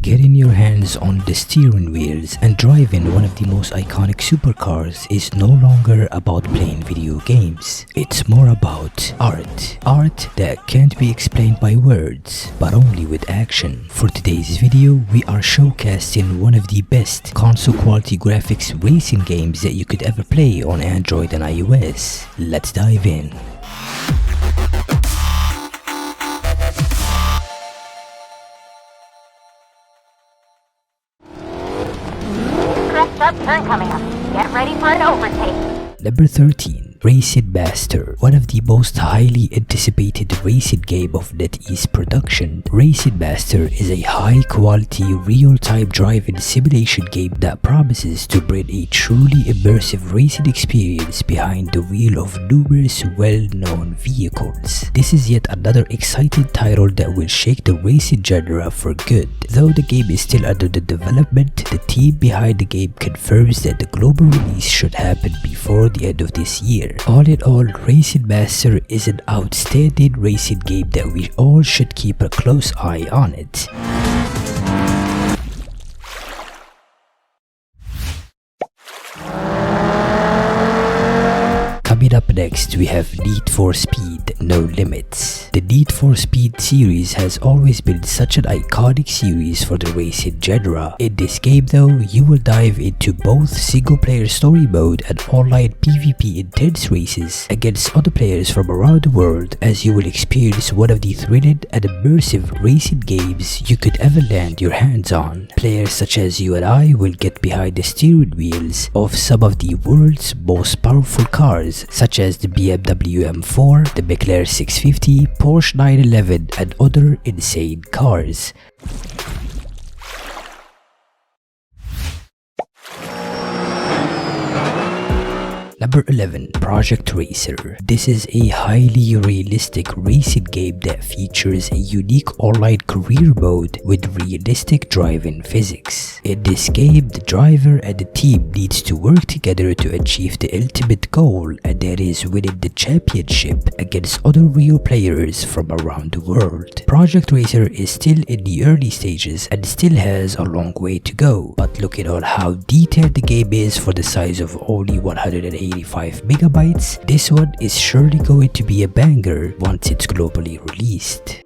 Getting your hands on the steering wheels and driving one of the most iconic supercars is no longer about playing video games. It's more about art. Art that can't be explained by words, but only with action. For today's video, we are showcasing one of the best console quality graphics racing games that you could ever play on Android and iOS. Let's dive in. Up turn coming up. Get ready for an overtake. Number 13. Racing Master, one of the most highly anticipated racing game of NetEase production. Racing Master is a high-quality, real-time driving simulation game that promises to bring a truly immersive racing experience behind the wheel of numerous well-known vehicles. This is yet another exciting title that will shake the racing genre for good. Though the game is still under the development, the team behind the game confirms that the global release should happen before the end of this year. All in all, Racing Master is an outstanding racing game that we all should keep a close eye on it. Coming up next, we have Need for Speed No Limits. The Need for Speed series has always been such an iconic series for the racing genre. In this game though, you will dive into both single-player story mode and online PvP intense races against other players from around the world, as you will experience one of the thrilling and immersive racing games you could ever land your hands on. Players such as you and I will get behind the steering wheels of some of the world's most powerful cars, such as the BMW M4, the McLaren 650, Porsche 911, and other insane cars. Number 11. Project Racer. This is a highly realistic racing game that features a unique online career mode with realistic driving physics. In this game, the driver and the team needs to work together to achieve the ultimate goal, and that is winning the championship against other real players from around the world. Project Racer is still in the early stages and still has a long way to go, but looking at how detailed the game is for the size of only 185 megabytes, this one is surely going to be a banger once it's globally released.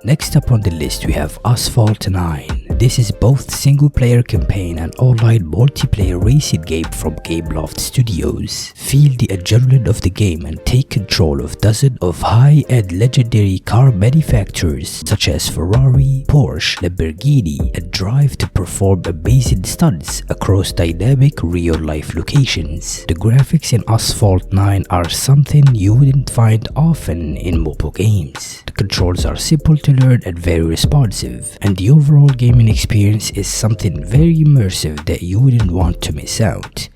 Next up on the list, we have Asphalt 9. This is both single-player campaign and online multiplayer racing game from Gameloft Studios. Feel the adrenaline of the game and take control of dozens of high-end legendary car manufacturers such as Ferrari, Porsche, Lamborghini, and drive to perform amazing stunts across dynamic real-life locations. The graphics in Asphalt 9 are something you wouldn't find often in mobile games. The controls are simple to learn and very responsive, and the overall gaming experience is something very immersive that you wouldn't want to miss out.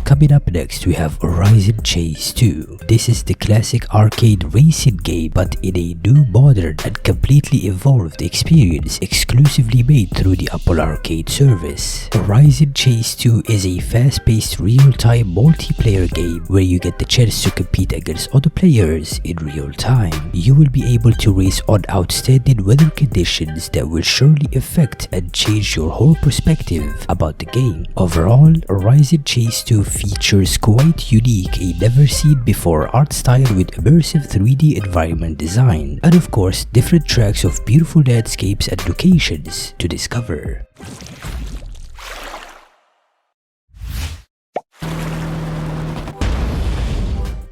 Coming up next, we have Horizon Chase 2. This is the classic arcade racing game, but in a new, modern, and completely evolved experience exclusively made through the Apple Arcade service. Horizon Chase 2 is a fast-paced, real-time multiplayer game where you get the chance to compete against other players in real time. You will be able to race on outstanding weather conditions that will surely affect and change your whole perspective about the game. Overall, Horizon Chase 2 features quite unique, a never-seen-before art style with immersive 3D environment design, and of course, different tracks of beautiful landscapes and locations to discover.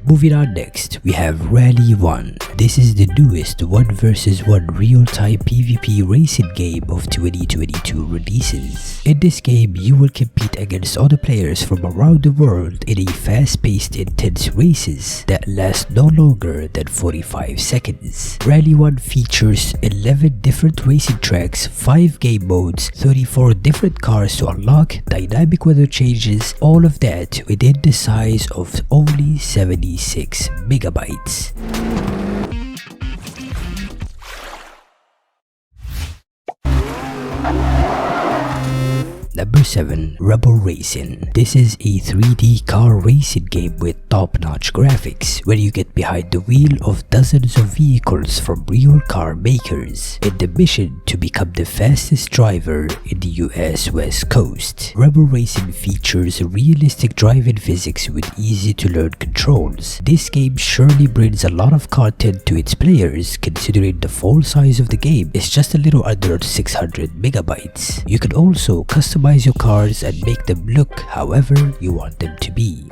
Moving on next, we have Rally 1. This is the newest 1 vs 1 real-time PvP racing game of 2022 releases. In this game, you will compete against other players from around the world in a fast-paced intense races that last no longer than 45 seconds. Rally 1 features 11 different racing tracks, 5 game modes, 34 different cars to unlock, dynamic weather changes, all of that within the size of only 76 megabytes. Number 7. Rebel Racing. This is a 3D car racing game with top-notch graphics, where you get behind the wheel of dozens of vehicles from real car makers in the mission to become the fastest driver in the US West Coast. Rebel Racing features realistic driving physics with easy-to-learn controls. This game surely brings a lot of content to its players, considering the full size of the game is just a little under 600 megabytes. You can also customize your cars and make them look however you want them to be.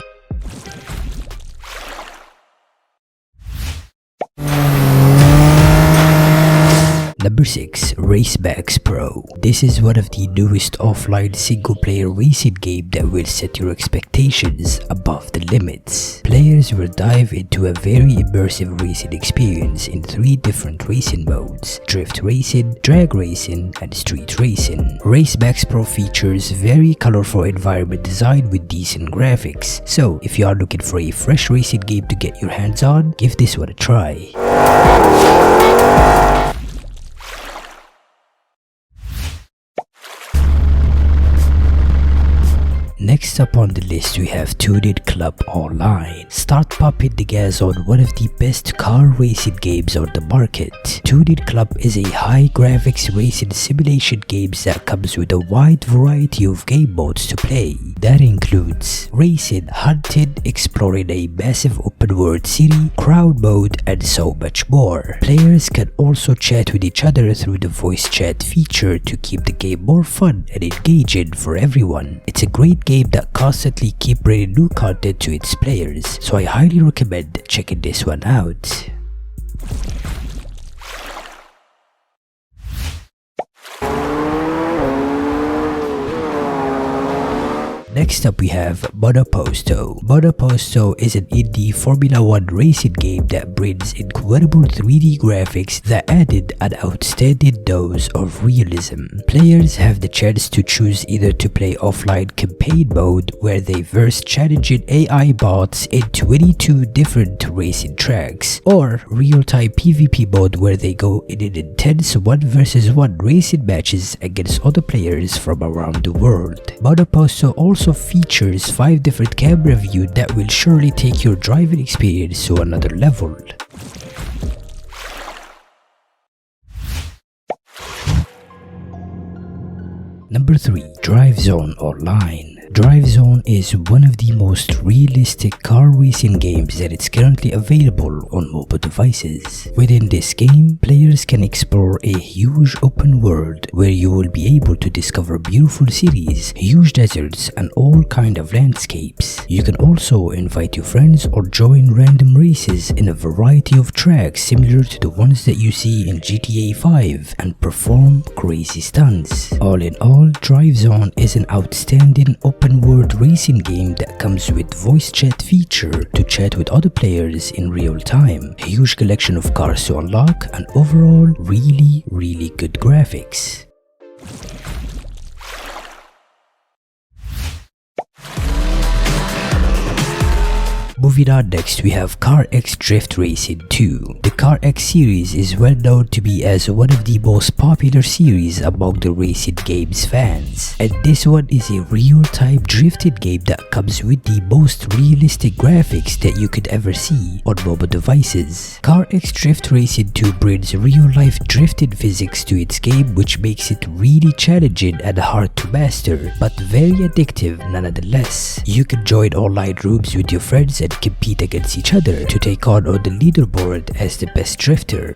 Number 6. Racebacks Pro. This is one of the newest offline single-player racing games that will set your expectations above the limits. Players will dive into a very immersive racing experience in 3 different racing modes: drift racing, drag racing, and street racing. Racebacks Pro features very colorful environment design with decent graphics, so if you are looking for a fresh racing game to get your hands on, give this one a try. Next up on the list we have Tuned Club Online. Start popping the gas on one of the best car racing games on the market. Tuned Club is a high graphics racing simulation game that comes with a wide variety of game modes to play. That includes racing, hunting, exploring a massive open world city, crowd mode, and so much more. Players can also chat with each other through the voice chat feature to keep the game more fun and engaging for everyone. It's a great game that constantly keep bringing new content to its players, so I highly recommend checking this one out. Next up we have Monoposto. Monoposto is an indie Formula 1 racing game that brings incredible 3D graphics that added an outstanding dose of realism. Players have the chance to choose either to play offline campaign mode, where they verse challenging AI bots in 22 different racing tracks, or real-time PvP mode, where they go in an intense 1 versus 1 racing matches against other players from around the world. Monoposto also features 5 different camera views that will surely take your driving experience to another level. Number 3. Drive Zone Online. Drive Zone is one of the most realistic car racing games that is currently available on mobile devices. Within this game, players can explore a huge open world where you will be able to discover beautiful cities, huge deserts, and all kind of landscapes. You can also invite your friends or join random races in a variety of tracks similar to the ones that you see in GTA 5 and perform crazy stunts. All in all, Drive Zone is an outstanding open world racing game that comes with voice chat feature to chat with other players in real time, a huge collection of cars to unlock, and overall really good graphics. Moving on, next we have CarX Drift Racing 2. The CarX series is well known to be as one of the most popular series among the racing games fans, and this one is a real-time drifting game that comes with the most realistic graphics that you could ever see on mobile devices. CarX Drift Racing 2 brings real-life drifting physics to its game, which makes it really challenging and hard to master, but very addictive nonetheless. You can join online rooms with your friends and compete against each other to take on the leaderboard as the best drifter.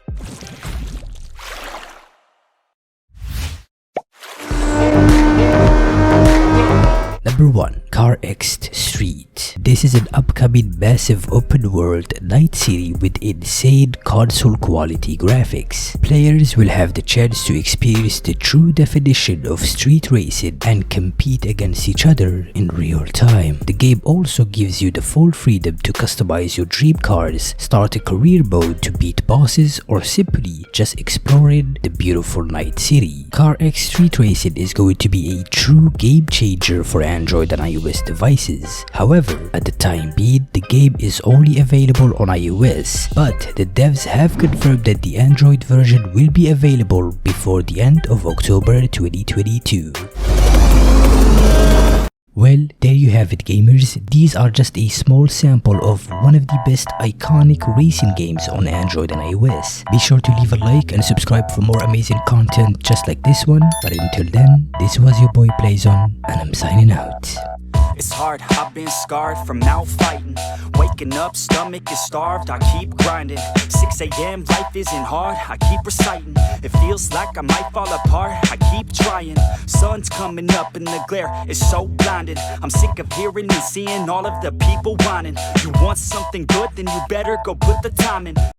Number 1. CarX Street. This is an upcoming massive open world night city with insane console quality graphics. Players will have the chance to experience the true definition of street racing and compete against each other in real time. The game also gives you the full freedom to customize your dream cars, start a career mode to beat bosses, or simply just exploring the beautiful night city. CarX Street Racing is going to be a true game changer for Android and iOS devices. However, at the time being, the game is only available on iOS, but the devs have confirmed that the Android version will be available before the end of October 2022. Well, there you have it, gamers. These are just a small sample of one of the best iconic racing games on Android and iOS. Be sure to leave a like and subscribe for more amazing content just like this one. But until then, this was your boy Playzone, and I'm signing out. It's hard, I've been scarred from out fighting. Waking up, stomach is starved, I keep grinding. 6 a.m, life isn't hard, I keep reciting. It feels like I might fall apart, I keep trying. Sun's coming up and the glare is so blinding. I'm sick of hearing and seeing all of the people whining. You want something good, then you better go put the time in.